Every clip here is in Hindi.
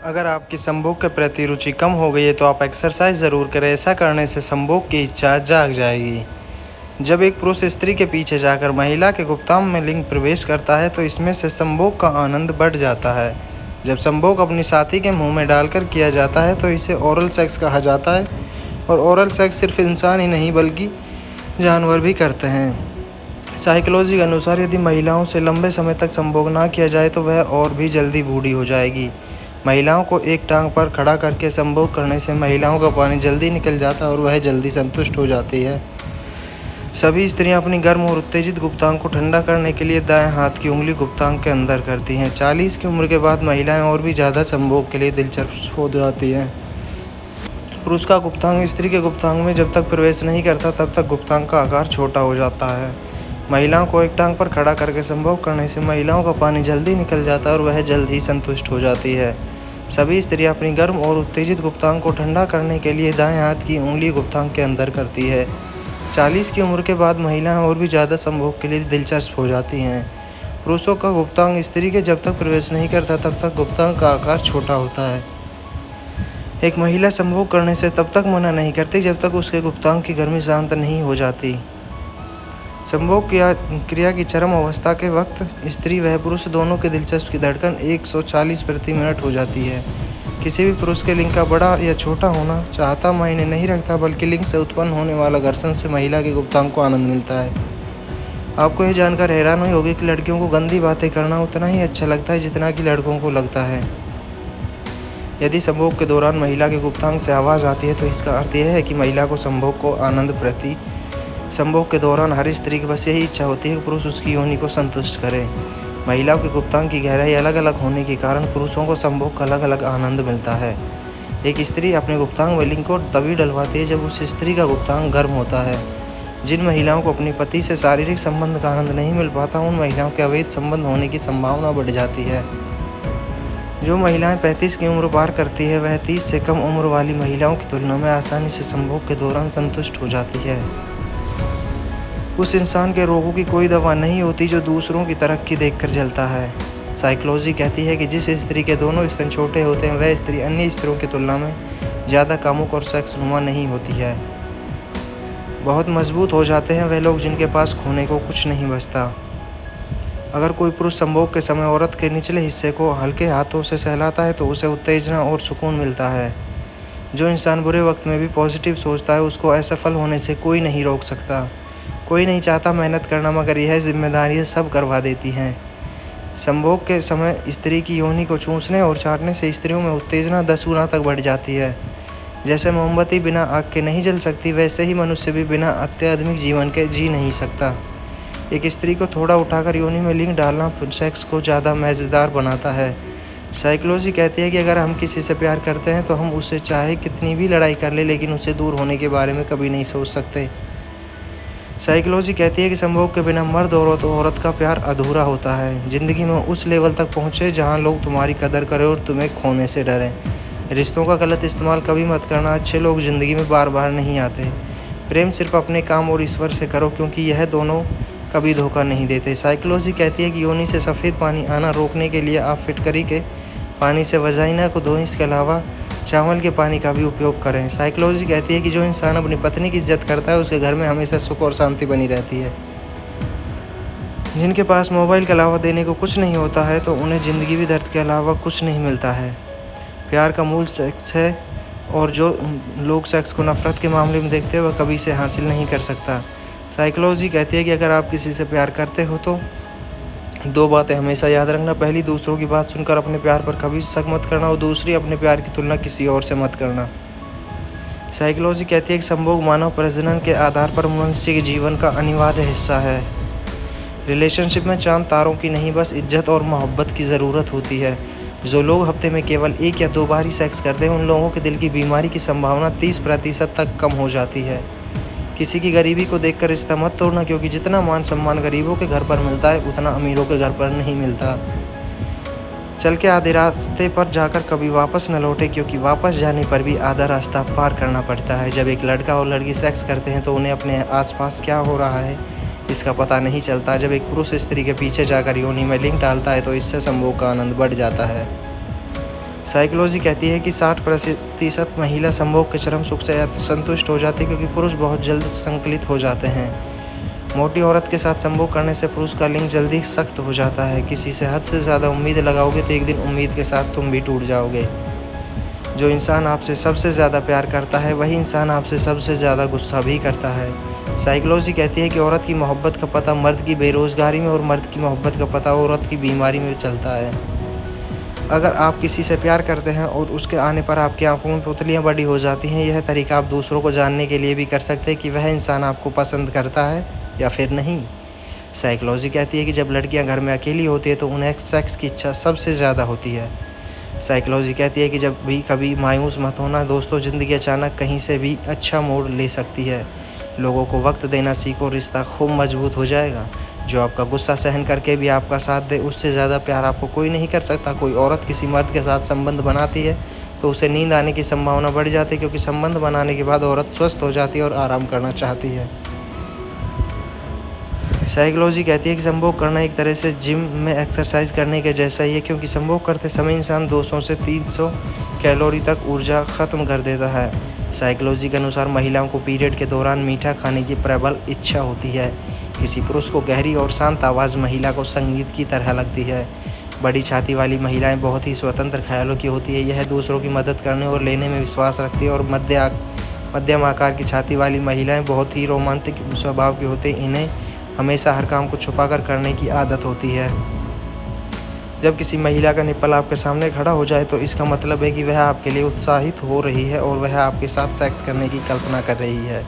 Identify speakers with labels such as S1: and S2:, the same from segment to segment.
S1: अगर आपकी संभोग के प्रति रुचि कम हो गई है तो आप एक्सरसाइज ज़रूर करें। ऐसा करने से संभोग की इच्छा जाग जाएगी। जब एक पुरुष स्त्री के पीछे जाकर महिला के गुप्तांग में लिंग प्रवेश करता है तो इसमें से संभोग का आनंद बढ़ जाता है। जब संभोग अपनी साथी के मुंह में डालकर किया जाता है तो इसे ओरल सेक्स कहा जाता है। और ओरल सेक्स सिर्फ इंसान ही नहीं बल्कि जानवर भी करते हैं। साइकोलॉजी के अनुसार यदि महिलाओं से लंबे समय तक संभोग ना किया जाए तो वह और भी जल्दी बूढ़ी हो जाएगी। महिलाओं को एक टांग पर खड़ा करके संभोग करने से महिलाओं का पानी जल्दी निकल जाता है और वह जल्दी संतुष्ट हो जाती है। सभी स्त्रियां अपनी गर्म और उत्तेजित गुप्तांग को ठंडा करने के लिए दाएं हाथ की उंगली गुप्तांग के अंदर करती हैं। 40 की उम्र के बाद महिलाएं और भी ज़्यादा संभोग के लिए दिलचस्प हो जाती हैं। पुरुष का गुप्तांग स्त्री के गुप्तांग में जब तक प्रवेश नहीं करता तब तक गुप्तांग का आकार छोटा हो जाता है। महिलाओं को एक टांग पर खड़ा करके संभोग करने से महिलाओं का पानी जल्दी निकल जाता है और वह जल्द ही संतुष्ट हो जाती है। सभी स्त्रियां अपनी गर्म और उत्तेजित गुप्तांग को ठंडा करने के लिए दाएं हाथ की उंगली गुप्तांग के अंदर करती है। 40 की उम्र के बाद महिलाएं और भी ज़्यादा संभोग के लिए दिलचस्प हो जाती हैं। पुरुषों का गुप्तांग स्त्री के जब तक प्रवेश नहीं करता तब तक गुप्तांग का आकार छोटा होता है। एक महिला संभोग करने से तब तक मना नहीं करती जब तक उसके गुप्तांग की गर्मी शांत नहीं हो जाती। संभोग क्रिया की चरम अवस्था के वक्त स्त्री व पुरुष दोनों के दिलचस्प की धड़कन 140 प्रति मिनट हो जाती है। किसी भी पुरुष के लिंग का बड़ा या छोटा होना चाहता मायने नहीं रखता, बल्कि लिंग से उत्पन्न होने वाला घर्षण से महिला के गुप्तांग को आनंद मिलता है। आपको यह जानकर हैरान हुई होगी कि लड़कियों को गंदी बातें करना उतना ही अच्छा लगता है जितना कि लड़कों को लगता है। यदि संभोग के दौरान महिला के गुप्तांग से आवाज़ आती है तो इसका अर्थ यह है कि महिला को संभोग को आनंद प्रति संभोग के दौरान हर स्त्री की बस यही इच्छा होती है कि पुरुष उसकी योनि को संतुष्ट करे। महिलाओं के गुप्तांग की गहराई अलग अलग होने के कारण पुरुषों को संभोग का अलग अलग आनंद मिलता है। एक स्त्री अपने गुप्तांग में लिंग को तभी डलवाती है जब उस स्त्री का गुप्तांग गर्म होता है। जिन महिलाओं को अपने पति से शारीरिक संबंध का आनंद नहीं मिल पाता उन महिलाओं के अवैध संबंध होने की संभावना बढ़ जाती है। जो महिलाएं 35 की उम्र पार करती है वह 30 से कम उम्र वाली महिलाओं की तुलना में आसानी से संभोग के दौरान संतुष्ट हो जाती है। उस इंसान के रोगों की कोई दवा नहीं होती जो दूसरों की तरक्की देखकर जलता है। साइकोलॉजी कहती है कि जिस स्त्री के दोनों स्तन छोटे होते हैं वह स्त्री अन्य स्त्रियों की तुलना में ज़्यादा कामुक और सेक्सनुमा नहीं होती है। बहुत मजबूत हो जाते हैं वह लोग जिनके पास खोने को कुछ नहीं बचता। अगर कोई पुरुष संभोग के समय औरत के निचले हिस्से को हल्के हाथों से सहलाता है तो उसे उत्तेजना और सुकून मिलता है। जो इंसान बुरे वक्त में भी पॉजिटिव सोचता है उसको असफल होने से कोई नहीं रोक सकता। कोई नहीं चाहता मेहनत करना, मगर यह जिम्मेदारियां सब करवा देती हैं। संभोग के समय स्त्री की योनि को चूसने और चाटने से स्त्रियों में उत्तेजना 10 गुना तक बढ़ जाती है। जैसे मोमबत्ती बिना आग के नहीं जल सकती वैसे ही मनुष्य भी बिना अत्याधुनिक जीवन के जी नहीं सकता। एक स्त्री को थोड़ा उठाकर योनि में लिंग डालना सेक्स को ज़्यादा मज़ेदार बनाता है। साइकोलॉजी कहती है कि अगर हम किसी से प्यार करते हैं तो हम उससे चाहे कितनी भी लड़ाई कर ले लेकिन उससे दूर होने के बारे में कभी नहीं सोच सकते। साइकोलॉजी कहती है कि संभोग के बिना मर्द और औरत का प्यार अधूरा होता है। ज़िंदगी में उस लेवल तक पहुँचे जहाँ लोग तुम्हारी कदर करें और तुम्हें खोने से डरें। रिश्तों का गलत इस्तेमाल कभी मत करना। अच्छे लोग ज़िंदगी में बार बार नहीं आते। प्रेम सिर्फ अपने काम और ईश्वर से करो क्योंकि यह दोनों कभी धोखा नहीं देते। साइकोलॉजी कहती है कि योनि से सफ़ेद पानी आना रोकने के लिए आप फिटकरी के पानी से वजाइना को धोएं। इसके अलावा चावल के पानी का भी उपयोग करें। साइकोलॉजी कहती है कि जो इंसान अपनी पत्नी की इज्जत करता है उसके घर में हमेशा सुख और शांति बनी रहती है। जिनके पास मोबाइल के अलावा देने को कुछ नहीं होता है तो उन्हें ज़िंदगी भी दर्द के अलावा कुछ नहीं मिलता है। प्यार का मूल सेक्स है और जो लोग सेक्स को नफरत के मामले में देखते हैं वह कभी इसे हासिल नहीं कर सकता। साइकोलॉजी कहती है कि अगर आप किसी से प्यार करते हो तो 2 बातें हमेशा याद रखना। पहली, दूसरों की बात सुनकर अपने प्यार पर कभी शक मत करना और दूसरी, अपने प्यार की तुलना किसी और से मत करना। साइकोलॉजी कहती है कि संभोग मानव प्रजनन के आधार पर मनुष्य के जीवन का अनिवार्य हिस्सा है। रिलेशनशिप में चांद तारों की नहीं बस इज्जत और मोहब्बत की ज़रूरत होती है। जो लोग हफ्ते में केवल 1 या 2 बार ही सेक्स करते हैं उन लोगों के दिल की बीमारी की संभावना 30% तक कम हो जाती है। किसी की गरीबी को देखकर रिश्ता मत तोड़ना क्योंकि जितना मान सम्मान गरीबों के घर पर मिलता है उतना अमीरों के घर पर नहीं मिलता। चल के आधे रास्ते पर जाकर कभी वापस न लौटे क्योंकि वापस जाने पर भी आधा रास्ता पार करना पड़ता है। जब एक लड़का और लड़की सेक्स करते हैं तो उन्हें अपने आसपास क्या हो रहा है इसका पता नहीं चलता। जब एक पुरुष स्त्री के पीछे जाकर योनि में लिंग डालता है तो इससे संभोग का आनंद बढ़ जाता है। साइकोलॉजी कहती है कि 60% महिला संभोग के चरम सुख से संतुष्ट हो जाती है, क्योंकि पुरुष बहुत जल्द संकलित हो जाते हैं। मोटी औरत के साथ संभोग करने से पुरुष का लिंग जल्दी सख्त हो जाता है। किसी से हद से ज़्यादा उम्मीद लगाओगे तो एक दिन उम्मीद के साथ तुम भी टूट जाओगे। जो इंसान आपसे सबसे ज़्यादा प्यार करता है वही इंसान आपसे सबसे ज़्यादा गुस्सा भी करता है। साइकोलॉजी कहती है कि औरत की मोहब्बत का पता मर्द की बेरोज़गारी में और मर्द की मोहब्बत का पता औरत की बीमारी में चलता है। अगर आप किसी से प्यार करते हैं और उसके आने पर आपकी आंखों में पुतलियाँ बड़ी हो जाती हैं, यह तरीका आप दूसरों को जानने के लिए भी कर सकते हैं कि वह इंसान आपको पसंद करता है या फिर नहीं। साइकोलॉजी कहती है कि जब लड़कियां घर में अकेली होती है तो उन्हें सेक्स की इच्छा सबसे ज़्यादा होती है। साइकोलॉजी कहती है कि जब भी कभी मायूस मत होना दोस्तों, ज़िंदगी अचानक कहीं से भी अच्छा मोड़ ले सकती है। लोगों को वक्त देना सीखो, रिश्ता खूब मजबूत हो जाएगा। जो आपका गुस्सा सहन करके भी आपका साथ दे, उससे ज़्यादा प्यार आपको कोई नहीं कर सकता। कोई औरत किसी मर्द के साथ संबंध बनाती है तो उसे नींद आने की संभावना बढ़ जाती है, क्योंकि संबंध बनाने के बाद औरत स्वस्थ हो जाती है और आराम करना चाहती है। साइकोलॉजी कहती है कि संभोग करना एक तरह से जिम में एक्सरसाइज करने के जैसा ही है, क्योंकि संभोग करते समय इंसान 200 से 300 कैलोरी तक ऊर्जा ख़त्म कर देता है। साइकोलॉजी के अनुसार महिलाओं को पीरियड के दौरान मीठा खाने की प्रबल इच्छा होती है। किसी पुरुष को गहरी और शांत आवाज़ महिला को संगीत की तरह लगती है। बड़ी छाती वाली महिलाएं बहुत ही स्वतंत्र ख्यालों की होती है। यह दूसरों की मदद करने और लेने में विश्वास रखती है। और मध्यम आकार की छाती वाली महिलाएं बहुत ही रोमांटिक स्वभाव की होती हैं। इन्हें हमेशा हर काम को छुपाकर करने की आदत होती है। जब किसी महिला का निप्पल आपके सामने खड़ा हो जाए तो इसका मतलब है कि वह आपके लिए उत्साहित हो रही है और वह आपके साथ सेक्स करने की कल्पना कर रही है।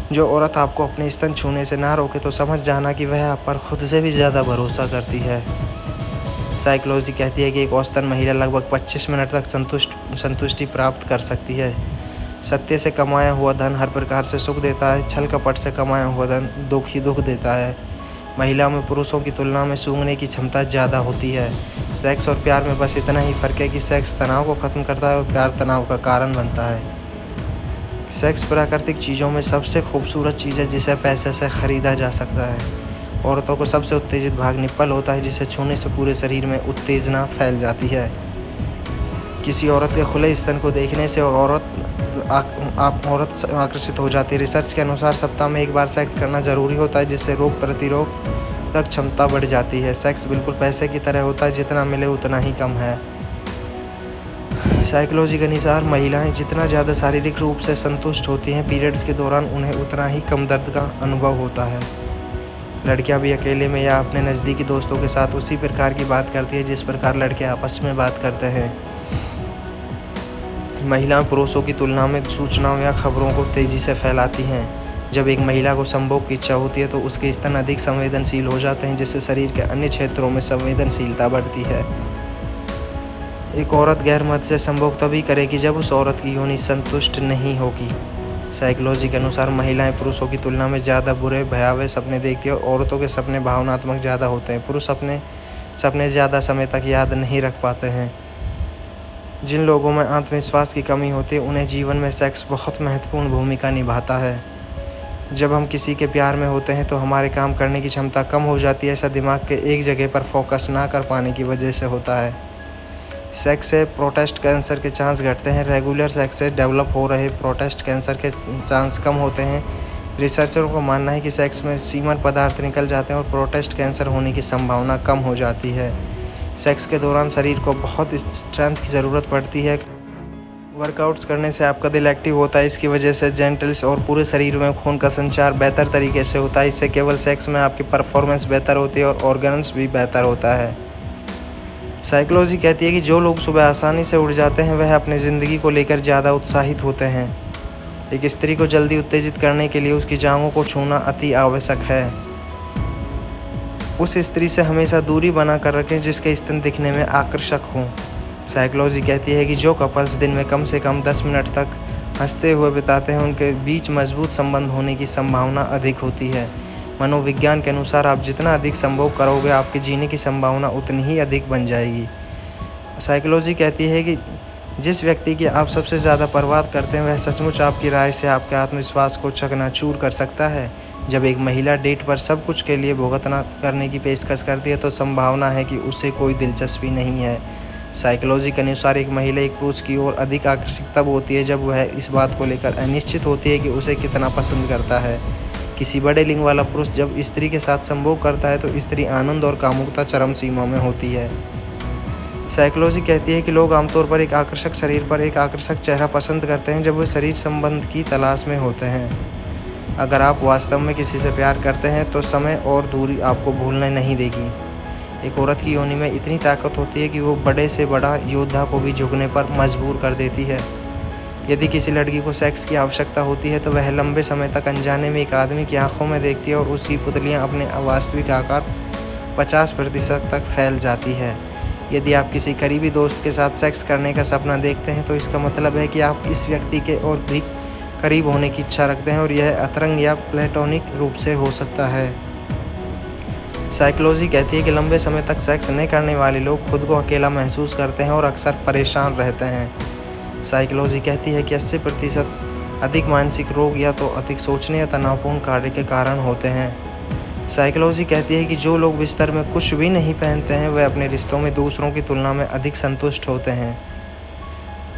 S1: जो औरत आपको अपने स्तन छूने से ना रोके तो समझ जाना कि वह आप पर खुद से भी ज़्यादा भरोसा करती है। साइकोलॉजी कहती है कि एक औसतन महिला लगभग 25 मिनट तक संतुष्टि प्राप्त कर सकती है। सत्य से कमाया हुआ धन हर प्रकार से सुख देता है, छल कपट से कमाया हुआ धन दुख ही दुख देता है। महिलाओं में पुरुषों की तुलना में सूंघने की क्षमता ज़्यादा होती है। सेक्स और प्यार में बस इतना ही फ़र्क है कि सेक्स तनाव को ख़त्म करता है और प्यार तनाव का कारण बनता है। सेक्स प्राकृतिक चीज़ों में सबसे खूबसूरत चीज़ है जिसे पैसे से ख़रीदा जा सकता है। औरतों को सबसे उत्तेजित भाग निप्पल होता है, जिसे छूने से पूरे शरीर में उत्तेजना फैल जाती है। किसी औरत के खुले स्तन को देखने से और औरत आकर्षित हो जाती है। रिसर्च के अनुसार सप्ताह में एक बार सेक्स करना ज़रूरी होता है, जिससे रोग प्रतिरोधक क्षमता बढ़ जाती है। सेक्स बिल्कुल पैसे की तरह होता है, जितना मिले उतना ही कम है। साइकोलॉजी के अनुसार महिलाएं जितना ज़्यादा शारीरिक रूप से संतुष्ट होती हैं, पीरियड्स के दौरान उन्हें उतना ही कम दर्द का अनुभव होता है। लड़कियां भी अकेले में या अपने नज़दीकी दोस्तों के साथ उसी प्रकार की बात करती है जिस प्रकार लड़के आपस में बात करते हैं। महिलाएं पुरुषों की तुलना में सूचनाओं या खबरों को तेज़ी से फैलाती हैं। जब एक महिला को संभोग की इच्छा होती है तो उसके स्तन अधिक संवेदनशील हो जाते हैं, जिससे शरीर के अन्य क्षेत्रों में संवेदनशीलता बढ़ती है। एक औरत गैर मर्द से संभोग तभी करेगी जब उस औरत की योनि संतुष्ट नहीं होगी। साइकोलॉजी के अनुसार महिलाएं पुरुषों की तुलना में ज़्यादा बुरे भयावह सपने देखती है और औरतों के सपने भावनात्मक ज़्यादा होते हैं। पुरुष अपने सपने ज़्यादा समय तक याद नहीं रख पाते हैं। जिन लोगों में आत्मविश्वास की कमी होती है उन्हें जीवन में सेक्स बहुत महत्वपूर्ण भूमिका निभाता है। जब हम किसी के प्यार में होते हैं तो हमारे काम करने की क्षमता कम हो जाती है। ऐसा दिमाग के एक जगह पर फोकस ना कर पाने की वजह से होता है। सेक्स से प्रोस्टेट कैंसर के चांस घटते हैं। रेगुलर सेक्स से डेवलप हो रहे प्रोस्टेट कैंसर के चांस कम होते हैं। रिसर्चरों का मानना है कि सेक्स में सीमन पदार्थ निकल जाते हैं और प्रोस्टेट कैंसर होने की संभावना कम हो जाती है। सेक्स के दौरान शरीर को बहुत स्ट्रेंथ की ज़रूरत पड़ती है। वर्कआउट्स करने से आपका दिल एक्टिव होता है। इसकी वजह से जेंटल्स और पूरे शरीर में खून का संचार बेहतर तरीके से होता है। इससे केवल सेक्स में आपकी परफॉर्मेंस बेहतर होती है और ऑर्गन्स भी बेहतर होता है। साइकोलॉजी कहती है कि जो लोग सुबह आसानी से उठ जाते हैं वह अपनी ज़िंदगी को लेकर ज़्यादा उत्साहित होते हैं। एक स्त्री को जल्दी उत्तेजित करने के लिए उसकी जांघों को छूना अति आवश्यक है। उस स्त्री से हमेशा दूरी बना कर रखें जिसके स्तन दिखने में आकर्षक हों। साइकोलॉजी कहती है कि जो कपल्स दिन में कम से कम 10 मिनट तक हंसते हुए बिताते हैं उनके बीच मजबूत संबंध होने की संभावना अधिक होती है। मनोविज्ञान के अनुसार आप जितना अधिक संभोग करोगे आपके जीने की संभावना उतनी ही अधिक बन जाएगी। साइकोलॉजी कहती है कि जिस व्यक्ति की आप सबसे ज़्यादा परवाह करते हैं वह सचमुच आपकी राय से आपके आत्मविश्वास को चकनाचूर कर सकता है। जब एक महिला डेट पर सब कुछ के लिए भुगतना करने की पेशकश करती है तो संभावना है कि उसे कोई दिलचस्पी नहीं है। साइकोलॉजी के अनुसार एक महिला एक पुरुष की ओर अधिक आकर्षित तब होती है जब वह इस बात को लेकर अनिश्चित होती है कि उसे कितना पसंद करता है। किसी बड़े लिंग वाला पुरुष जब स्त्री के साथ संभोग करता है तो स्त्री आनंद और कामुकता चरम सीमा में होती है। साइकोलॉजी कहती है कि लोग आमतौर पर एक आकर्षक शरीर पर एक आकर्षक चेहरा पसंद करते हैं जब वे शरीर संबंध की तलाश में होते हैं। अगर आप वास्तव में किसी से प्यार करते हैं तो समय और दूरी आपको भूलने नहीं देगी। एक औरत की योनि में इतनी ताकत होती है कि वो बड़े से बड़ा योद्धा को भी झुकने पर मजबूर कर देती है। यदि किसी लड़की को सेक्स की आवश्यकता होती है तो वह लंबे समय तक अनजाने में एक आदमी की आंखों में देखती है और उसकी पुतलियां अपने अवास्तविक आकार 50% तक फैल जाती है। यदि आप किसी करीबी दोस्त के साथ सेक्स करने का सपना देखते हैं तो इसका मतलब है कि आप इस व्यक्ति के और भी करीब होने की इच्छा रखते हैं और यह अतरंग या प्लेटोनिक रूप से हो सकता है। साइकोलॉजी कहती है कि लंबे समय तक सेक्स नहीं करने वाले लोग खुद को अकेला महसूस करते हैं और अक्सर परेशान रहते हैं। साइकोलॉजी कहती है कि 80% अधिक मानसिक रोग या तो अधिक सोचने या तनावपूर्ण कार्य के कारण होते हैं। साइकोलॉजी कहती है कि जो लोग बिस्तर में कुछ भी नहीं पहनते हैं वे अपने रिश्तों में दूसरों की तुलना में अधिक संतुष्ट होते हैं।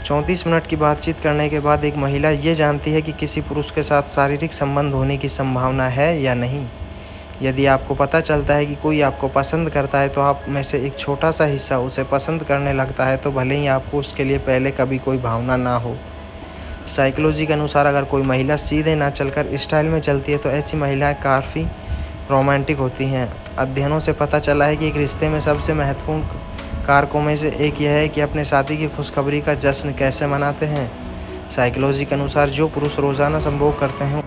S1: 34 मिनट की बातचीत करने के बाद एक महिला ये जानती है कि किसी पुरुष के साथ शारीरिक संबंध होने की संभावना है या नहीं। यदि आपको पता चलता है कि कोई आपको पसंद करता है तो आप में से एक छोटा सा हिस्सा उसे पसंद करने लगता है, तो भले ही आपको उसके लिए पहले कभी कोई भावना ना हो। साइकोलॉजी के अनुसार अगर कोई महिला सीधे ना चलकर स्टाइल में चलती है तो ऐसी महिलाएं काफ़ी रोमांटिक होती हैं। अध्ययनों से पता चला है कि एक रिश्ते में सबसे महत्वपूर्ण कारकों में से एक यह है कि अपने साथी की खुशखबरी का जश्न कैसे मनाते हैं। साइकोलॉजी के अनुसार जो पुरुष रोज़ाना संभोग करते हैं